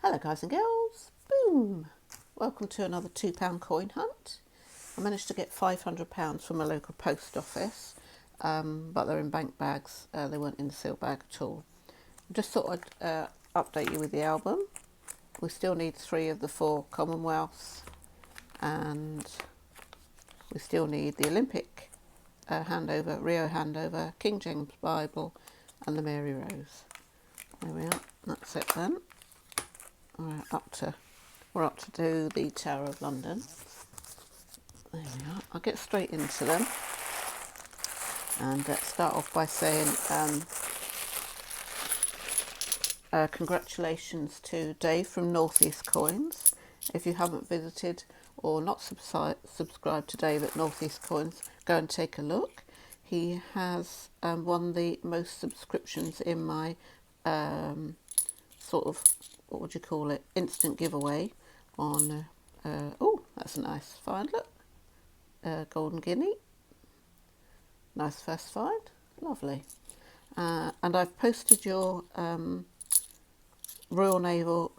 Hello guys and girls, boom! Welcome to another £2 coin hunt. I managed to get £500 from a local post office, but they're in bank bags, they weren't in the seal bag at all. Just thought I'd update you with the album. We still need 3 of the 4 Commonwealths, and we still need the Olympic handover, Rio handover, King James Bible and the Mary Rose. There we are, that's it then. We're up to do the Tower of London. There we are. I'll get straight into them and start off by saying congratulations to Dave from Northeast Coins. If you haven't visited or not subscribed to Dave at Northeast Coins, go and take a look. He has won the most subscriptions in my sort of, what would you call it, instant giveaway on, oh, that's a nice find, look, Golden Guinea, nice first find, lovely. And I've posted your Royal Naval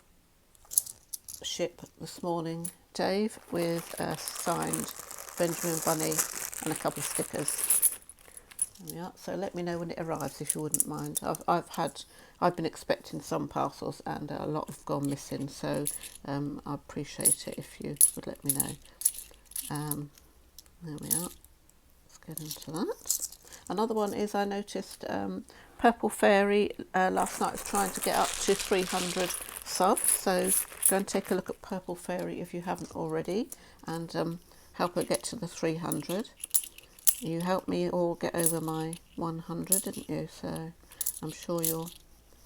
ship this morning, Dave, with a signed Benjamin Bunny and a couple of stickers. There we are. So let me know when it arrives if you wouldn't mind. I've been expecting some parcels and a lot have gone missing, so I appreciate it if you would let me know. There we are. Let's get into that. Another one is, I noticed Purple Fairy last night was trying to get up to 300 subs, so go and take a look at Purple Fairy if you haven't already, and help her get to the 300. You helped me all get over my 100, didn't you? So I'm sure you're...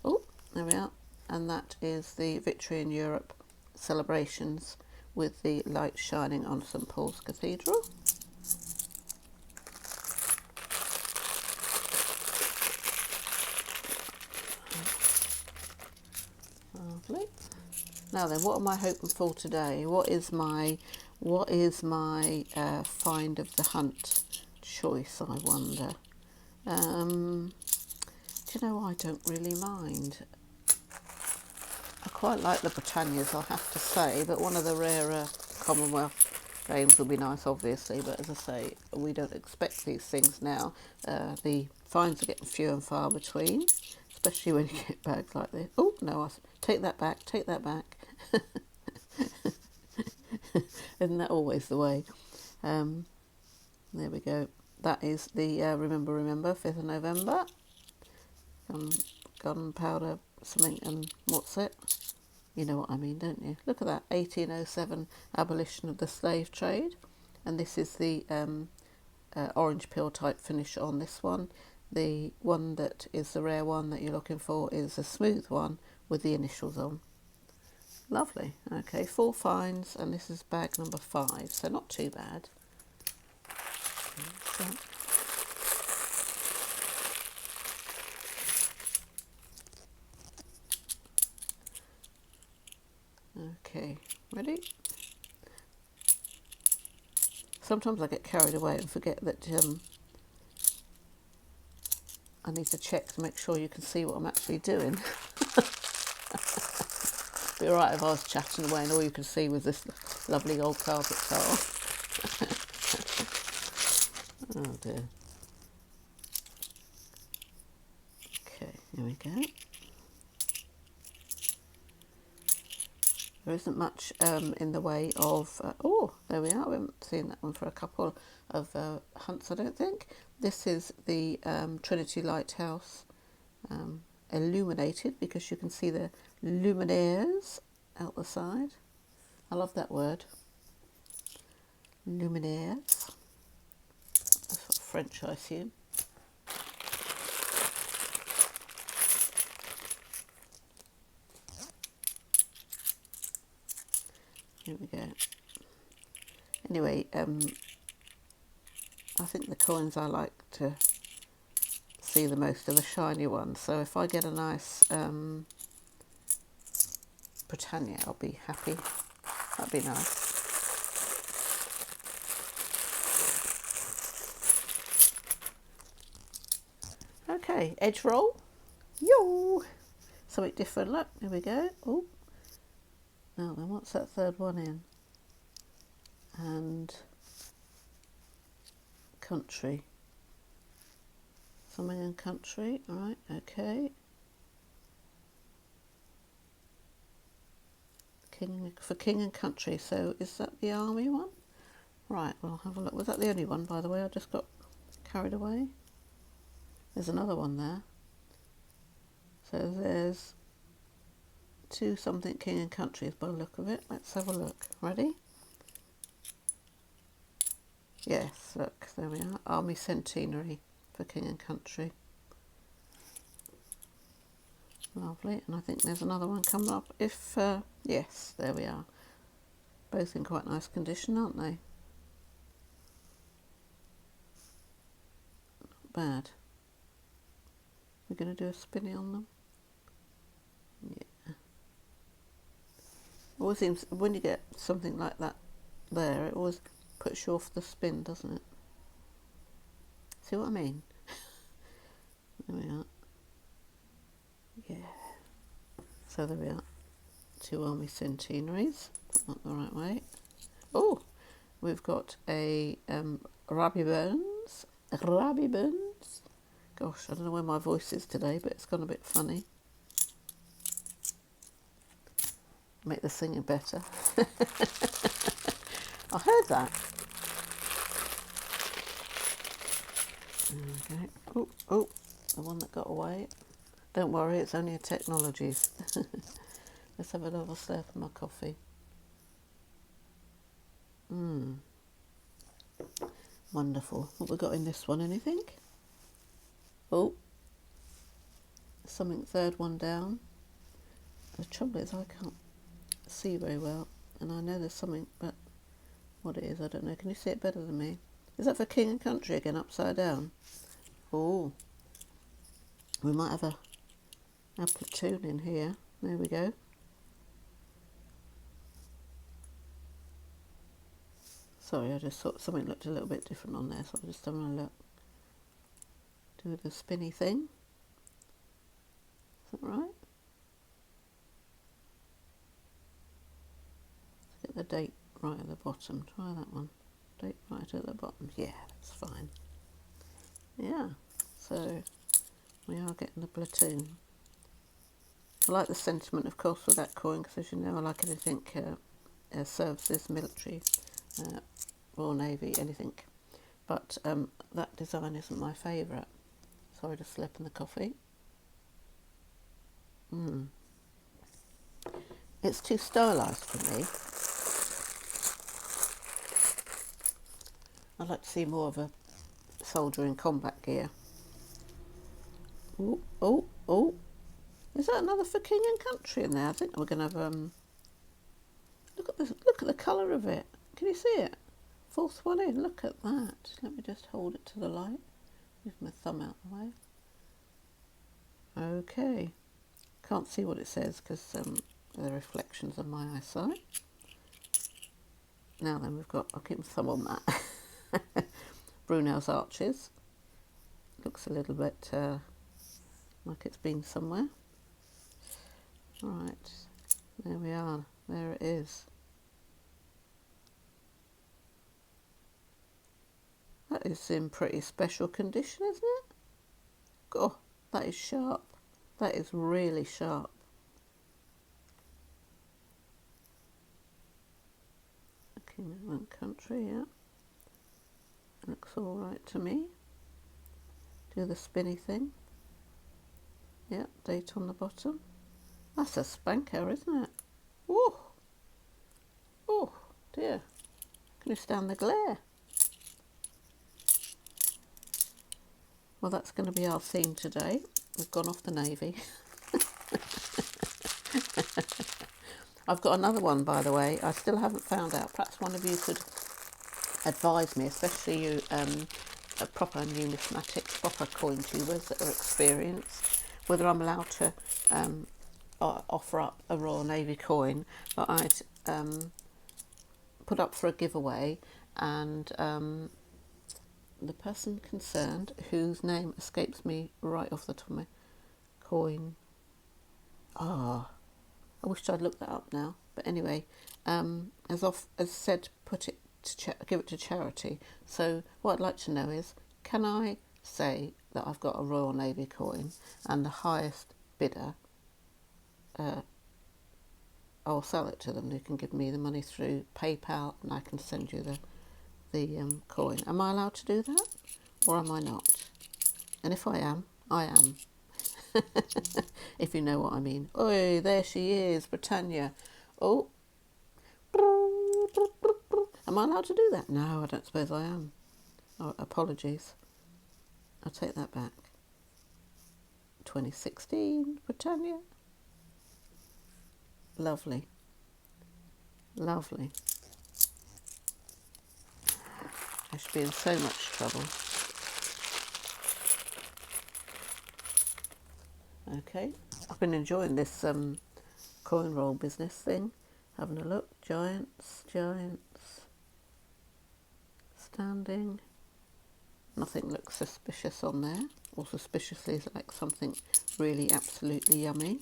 Oh, there we are. And that is the Victory in Europe celebrations with the light shining on St Paul's Cathedral. Lovely. Now then, what am I hoping for today? What is my find of the hunt choice, I wonder? Do you know, I don't really mind. I quite like the Britannias, I have to say, but one of the rarer Commonwealth games would be nice, obviously, but as I say, we don't expect these things now. The finds are getting few and far between, especially when you get bags like this. Oh, no, take that back. Isn't that always the way? There we go. That is the Remember, 5th of November. Gunpowder something, and what's it? You know what I mean, don't you? Look at that, 1807 abolition of the slave trade. And this is the orange peel type finish on this one. The one that is the rare one that you're looking for is a smooth one with the initials on. Lovely. Okay, 4 finds, and this is bag number 5, so not too bad. Okay, ready? Sometimes I get carried away and forget that I need to check to make sure you can see what I'm actually doing. It'd be alright if I was chatting away and all you could see was this lovely old carpet tile. Oh dear. Okay, here we go. There isn't much in the way of... oh, there we are. We haven't seen that one for a couple of hunts, I don't think. This is the Trinity Lighthouse illuminated, because you can see the luminaires out the side. I love that word. Luminaires. That's French, I assume. Here we go. Anyway, I think the coins I like to see the most are the shiny ones. So if I get a nice Britannia, I'll be happy. That'd be nice. Okay, edge roll. Yo! Something different, look, here we go. Oh, Now then, what's that third one in? And country. Something in country, right, okay. For king and country, so is that the army one? Right, well, I'll have a look. Was that the only one, by the way? I just got carried away. There's another one there. So there's 2 something king and countries by the look of it. Let's have a look. Ready? Yes, look, there we are. Army centenary for king and country. Lovely, and I think there's another one coming up. Yes, there we are. Both in quite nice condition, aren't they? Not bad. We're going to do a spinny on them. Yeah. Always seems, when you get something like that there, it always puts you off the spin, doesn't it? See what I mean? There we are. Yeah. So there we are. 2 army centenaries. Not the right way. Oh, we've got a Rabbie Burns. Rabbie Burns. Gosh, I don't know where my voice is today, but it's gone a bit funny. Make the singing better. I heard that. Okay. Oh, the one that got away. Don't worry, it's only a technologies. Let's have another slurp of my coffee. Wonderful. What we got in this one, anything? Oh, something third one down. The trouble is I can't see very well, and I know there's something, but what it is I don't know. Can you see it better than me? Is that for king and country again, upside down? Oh, we might have a platoon in here. There we go. Sorry, I just thought something looked a little bit different on there, so I'm just having a look. Do the spinny thing. Is that right? Let's get the date right at the bottom. Try that one. Date right at the bottom. Yeah, that's fine. Yeah, so we are getting the platoon. I like the sentiment, of course, with that coin, because as you know, I like anything services, military, Royal Navy, anything. But that design isn't my favourite. Sorry to slip in the coffee. It's too stylised for me. I'd like to see more of a soldier in combat gear. Oh. Is that another for king and country in there? I think we're going to have... Look at the colour of it. Can you see it? 4th one in. Look at that. Let me just hold it to the light. Move my thumb out the way. Okay. Can't see what it says because the reflections on my eyesight. Now then, we've got... I'll keep my thumb on that. Brunel's Arches. Looks a little bit like it's been somewhere. Right, there we are. There it is. That is in pretty special condition, isn't it? Oh, that is sharp. That is really sharp. King country, yeah. Looks all right to me. Do the spinny thing. Yeah, date on the bottom. That's a spanker, isn't it? Oh, oh dear. Can you stand the glare? Well, that's going to be our theme today. We've gone off the Navy. I've got another one, by the way. I still haven't found out. Perhaps one of you could advise me, especially you proper numismatics, proper coin tubers that are experienced, whether I'm allowed to offer up a Royal Navy coin that I'd put up for a giveaway, and the person concerned, whose name escapes me right off the top of my coin, I wished I'd looked that up now. But anyway, as said, give it to charity. So what I'd like to know is, can I say that I've got a Royal Navy coin and the highest bidder, I'll sell it to them. They can give me the money through PayPal and I can send you the coin. Am I allowed to do that or am I not? And if I am, I am. If you know what I mean. Oi, there she is, Britannia. Oh. Am I allowed to do that? No, I don't suppose I am. Oh, apologies. I'll take that back. 2016, Britannia. Lovely. Lovely. I should be in so much trouble. Okay, I've been enjoying this coin roll business thing. Having a look. Giants. Standing. Nothing looks suspicious on there. Or suspiciously like something really absolutely yummy.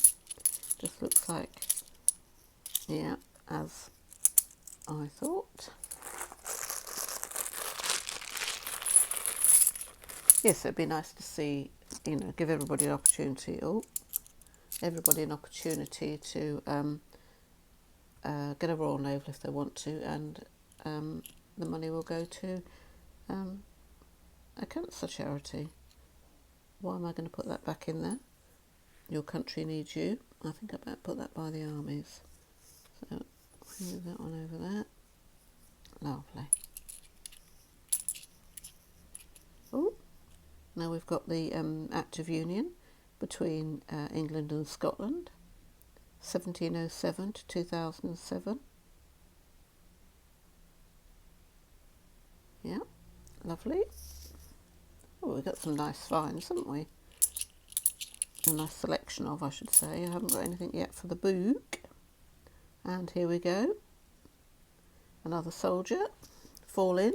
Just looks like, yeah, as I thought. Yes, it'd be nice to see, give everybody an opportunity. Everybody an opportunity to get a Royal Naval if they want to, and the money will go to a cancer charity. Why am I going to put that back in there? Your country needs you. I think I better put that by the armies. So move that one over there. Lovely. Oh, now we've got the Act of Union between England and Scotland, 1707 to 2007. Yeah, lovely. Oh, we've got some nice finds, haven't we? A nice selection of, I should say. I haven't got anything yet for the book. And here we go. Another soldier. Fall in.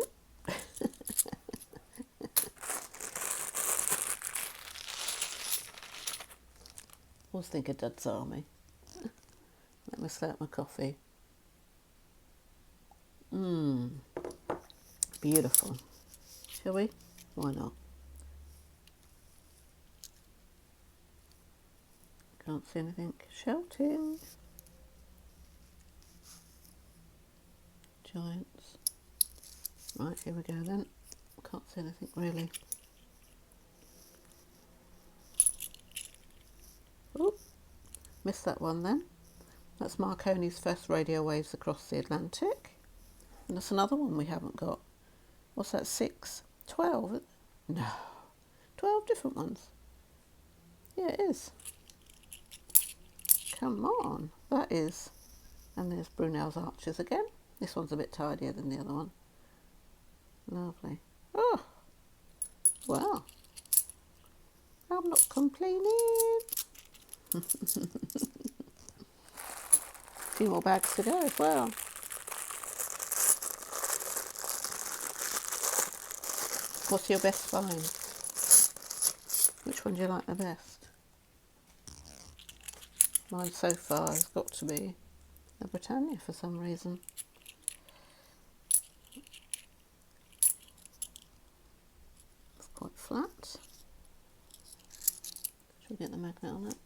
Always think of Dad's army. Let me slurp my coffee. Beautiful. Shall we? Why not? Can't see anything. Shouting. Giants. Right, here we go then. Can't see anything really. Oh, missed that one then. That's Marconi's first radio waves across the Atlantic. And that's another one we haven't got. What's that, 6? 12? No. 12 different ones. Yeah, it is. Come on. That is. And there's Brunel's Archers again. This one's a bit tidier than the other one. Lovely. Oh, well. I'm not complaining. A few more bags to go as well. What's your best find? Which one do you like the best? Mine so far has got to be the Britannia for some reason. It's quite flat. Should we get the magnet on it?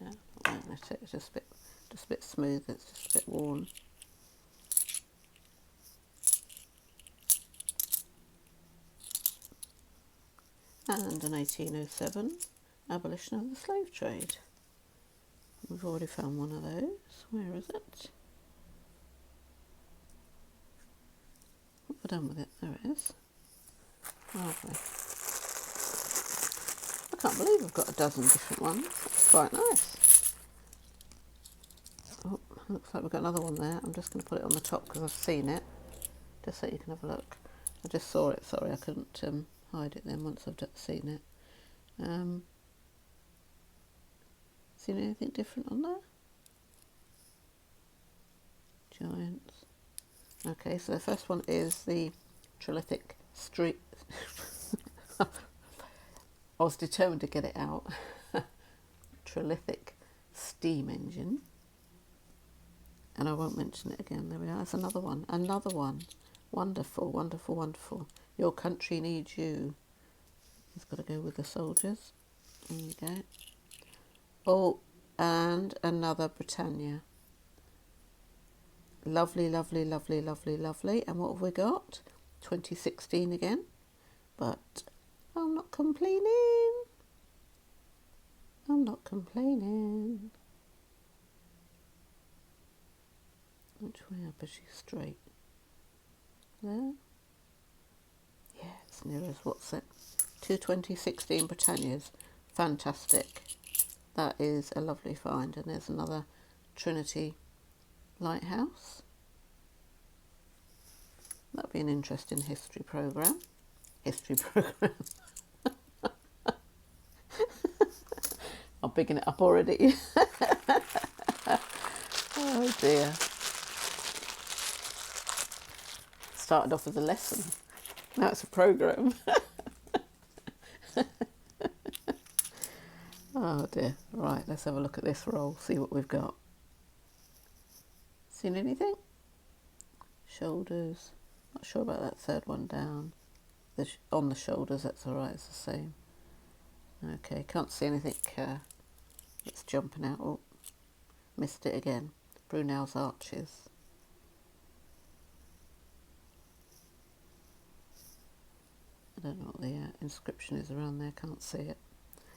Yeah, I won't let it. It's just a bit smooth. It's just a bit worn. And an 1807 abolition of the slave trade. We've already found one of those. Where is it? What have I done with it? There it is. Lovely. I can't believe I've got a dozen different ones. It's quite nice. Oh, looks like we've got another one there. I'm just going to put it on the top because I've seen it, just so you can have a look. I just saw it. Sorry, I couldn't hide it then once I've seen it. Seen anything different on there? Giants. Okay, so the first one is the Trilithic Street. I was determined to get it out. electrolytic steam engine. And I won't mention it again. There we are. That's another one. Another one. Wonderful, wonderful, wonderful. Your country needs you. It's got to go with the soldiers. There you go. Oh, and another Britannia. Lovely, lovely, lovely, lovely, lovely. And what have we got? 2016 again. But I'm not complaining. I'm not complaining. Which way up is she? Straight? There? Yeah, it's near as what's it? 2 2016 Britannias. Fantastic. That is a lovely find. And there's another Trinity lighthouse. That'd be an interesting history programme. History programme. I'm bigging it up already. Oh dear. Started off as a lesson. Now it's a programme. Oh dear. Right, let's have a look at this roll, see what we've got. Seen anything? Shoulders. Not sure about that third one down. On the shoulders, that's alright, it's the same. Okay, can't see anything that's jumping out. Oh, missed it again. Brunel's Arches. I don't know what the inscription is around there, can't see it.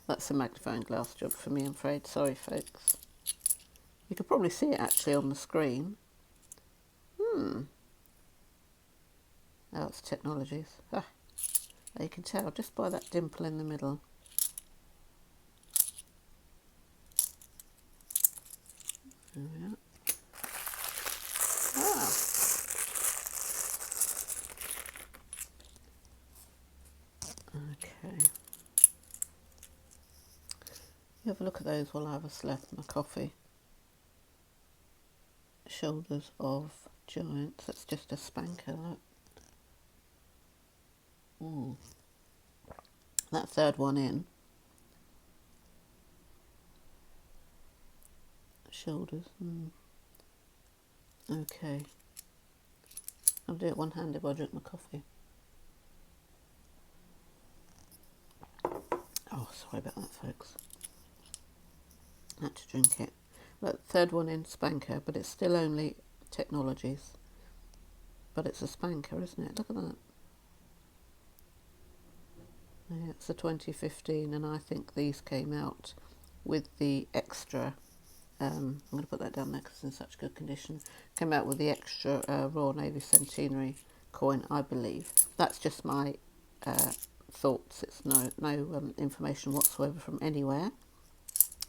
That's a magnifying glass job for me, I'm afraid. Sorry, folks. You could probably see it actually on the screen. Oh, it's Technologies. Ah, you can tell just by that dimple in the middle. There we are. Ah. Okay. You have a look at those while I have a slurp of my coffee. Shoulders of Giants. That's just a spanker, look. That third one in. Shoulders. Okay. I'll do it one-handed while I drink my coffee. Oh, sorry about that, folks. I had to drink it. Look, third one in, spanker, but it's still only Technologies. But it's a spanker, isn't it? Look at that. Yeah, it's a 2015, and I think these came out with the extra. I'm going to put that down there because it's in such good condition. Came out with the extra Royal Navy Centenary coin, I believe. That's just my thoughts. It's no information whatsoever from anywhere.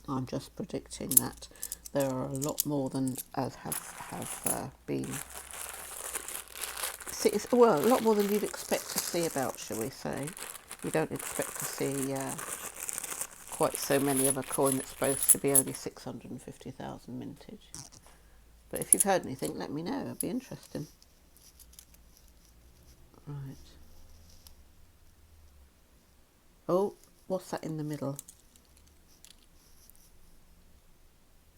I'm just predicting that there are a lot more than as have been. Well, a lot more than you'd expect to see about, shall we say. You don't expect to see quite so many of a coin that's supposed to be only 650,000 mintage. But if you've heard anything, let me know. It'd be interesting. Right. Oh, what's that in the middle?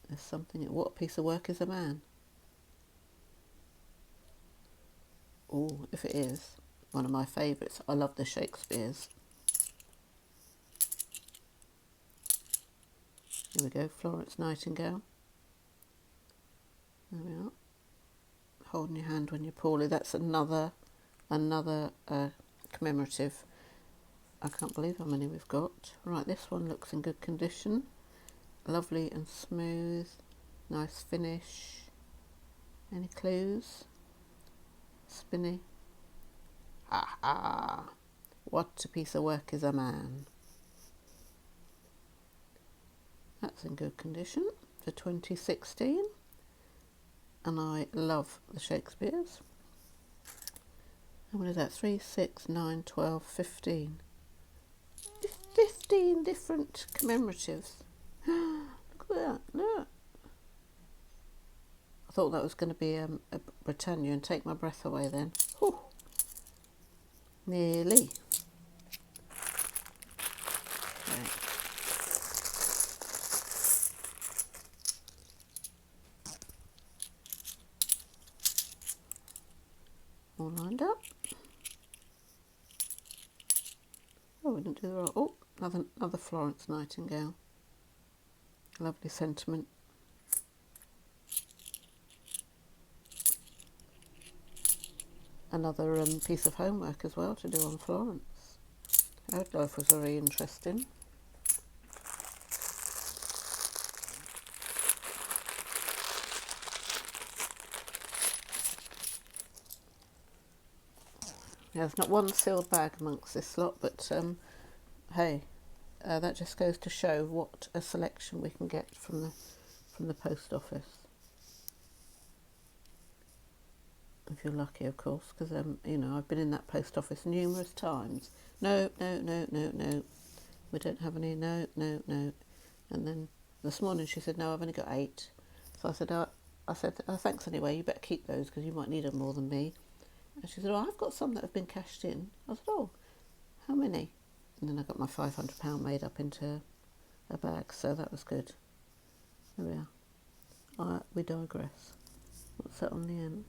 There's something. What a piece of work is a man? Oh, if it is, one of my favourites. I love the Shakespeares. Here we go, Florence Nightingale. There we are. Holding your hand when you're poorly. That's another commemorative. I can't believe how many we've got. Right, this one looks in good condition. Lovely and smooth. Nice finish. Any clues? Spinny. Ha! What a piece of work is a man. That's in good condition for 2016. And I love the Shakespeares. And what is that? 3, 6, 9, 12, 15. 15 different commemoratives. Look at that, look. I thought that was going to be a Britannia and take my breath away then. Whew. Nearly. Okay. all lined up. Oh, we didn't do the right. Oh, another Florence Nightingale. Lovely sentiment. Another piece of homework as well to do on Florence. Her life was very interesting. There's not one sealed bag amongst this lot, but hey, that just goes to show what a selection we can get from the post office. If you're lucky, of course, because you know, I've been in that post office numerous times. No, no, no, no, no. We don't have any. No, no, no. And then this morning she said, no, I've only got 8. So I said, oh, thanks anyway. You better keep those because you might need them more than me. And she said, oh, I've got some that have been cashed in. I said, oh, how many? And then I got my £500 made up into a bag, so that was good. There we are. We digress. What's that on the end?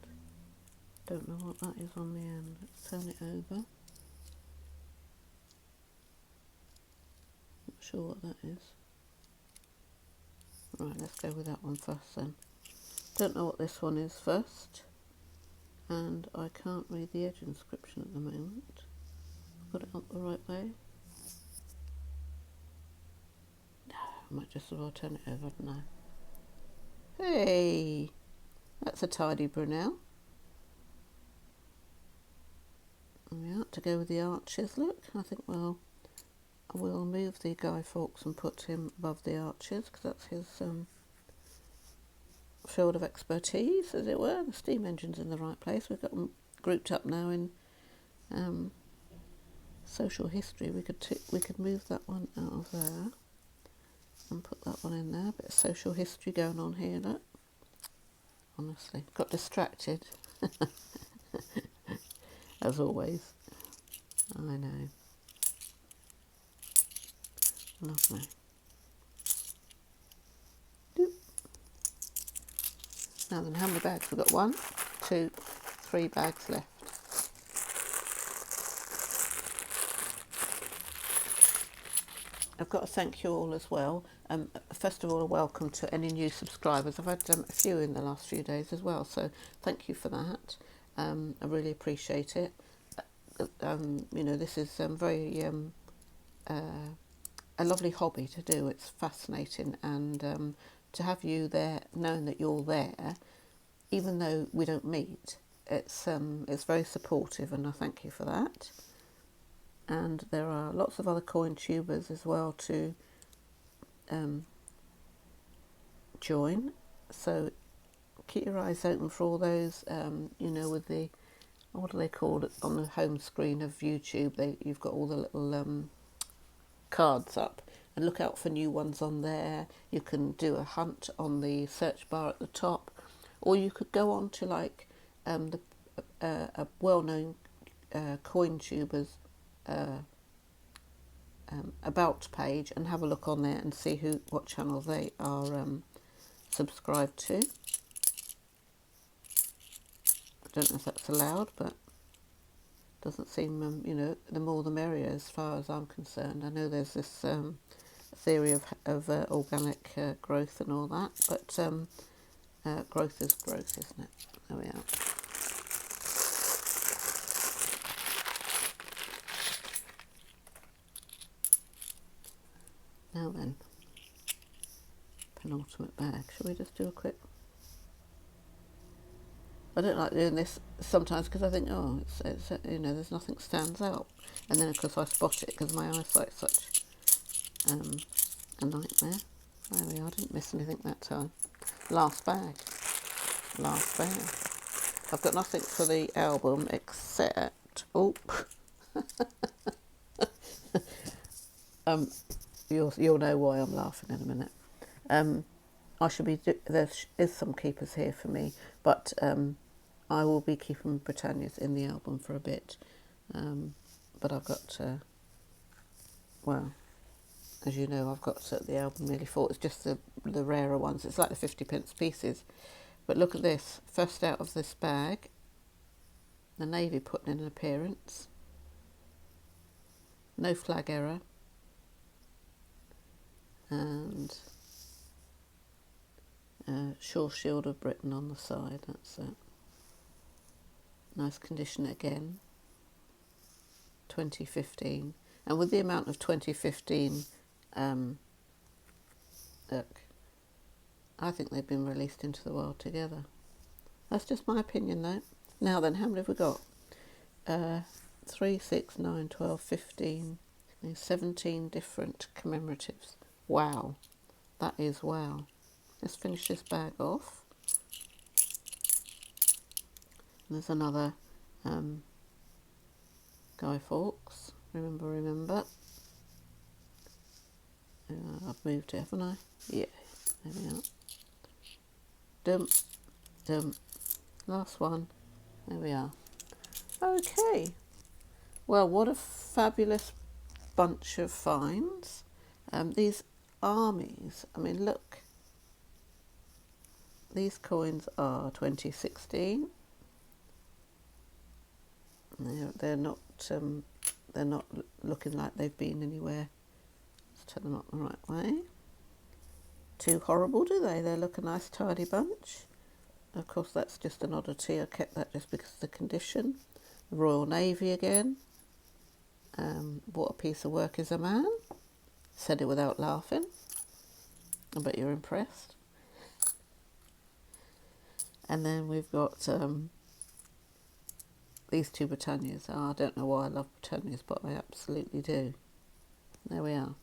Don't know what that is on the end. Let's turn it over. Not sure what that is. Right, let's go with that one first then. Don't know what this one is first. And I can't read the edge inscription at the moment. Got it up the right way. No, I might just as well turn it over, I don't know. Hey! That's a tidy Brunel. Yeah, to go with the arches, look. I think we'll move the Guy Fawkes and put him above the arches because that's his field of expertise, as it were. The steam engine's in the right place. We've got them grouped up now in social history. We could move that one out of there and put that one in there. Bit of social history going on here, look. Honestly, got distracted. As always. I know. Lovely. Doop. Now then, how many bags? We've got 1, 2, 3 bags left. I've got to thank you all as well. First of all, a welcome to any new subscribers. I've had a few in the last few days as well, so thank you for that. I really appreciate it. You know, this is very a lovely hobby to do. It's fascinating, and to have you there, knowing that you're there, even though we don't meet, it's very supportive, and I thank you for that. And there are lots of other Cointubers as well to join. So keep your eyes open for all those. You know, with the, what do they call it on the home screen of YouTube? You've got all the little cards up, and look out for new ones on there. You can do a hunt on the search bar at the top, or you could go on to like a well-known Cointuber's about page and have a look on there and see what channel they are subscribed to. I don't know if that's allowed, but doesn't seem, you know, the more the merrier as far as I'm concerned. I know there's this theory of organic growth and all that, but growth is growth, isn't it? There we are. Now then, penultimate bag. Shall we just do a quick? I don't like doing this sometimes because I think, oh, it's you know, there's nothing stands out, and then of course I spot it because my eyesight's such a nightmare. There we are. I didn't miss anything that time. Last bag. Last bag. I've got nothing for the album except you'll know why I'm laughing in a minute. I should be. There is some keepers here for me, but I will be keeping Britannia's in the album for a bit. But I've got, well, as you know, I've got the album nearly full. It's just the rarer ones. It's like the 50p pieces. But look at this. First out of this bag. The navy putting in an appearance. No flag error. And Shore Shield of Britain on the side, that's it. Nice condition again. 2015. And with the amount of 2015, look, I think they've been released into the world together. That's just my opinion though. Now then, how many have we got? 3, 6, 9, 12, 15, 17 different commemoratives. Wow, that is wow. Let's finish this bag off. There's another Guy Fawkes. Remember. I've moved it, haven't I? Yeah, there we are. Dump. Last one. There we are. Okay. Well, what a fabulous bunch of finds. These armies, I mean, look. These coins are 2016. They're not looking like they've been anywhere. Let's turn them up the right way. Too horrible, do they? They look a nice tidy bunch. Of course, that's just an oddity. I kept that just because of the condition. The Royal Navy again. What a piece of work is a man. Said it without laughing. I bet you're impressed. And then we've got these two Britannias. I don't know why I love Britannias, but I absolutely do. There we are.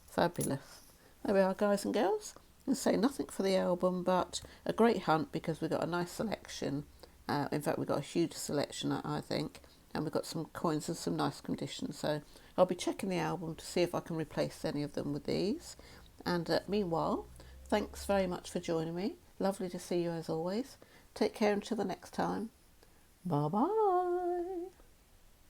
Fabulous. There we are, guys and girls. I say nothing for the album, but a great hunt because we've got a nice selection. In fact, we've got a huge selection, I think. And we've got some coins in some nice condition. So I'll be checking the album to see if I can replace any of them with these. And meanwhile, thanks very much for joining me. Lovely to see you as always. Take care until the next time. Bye-bye.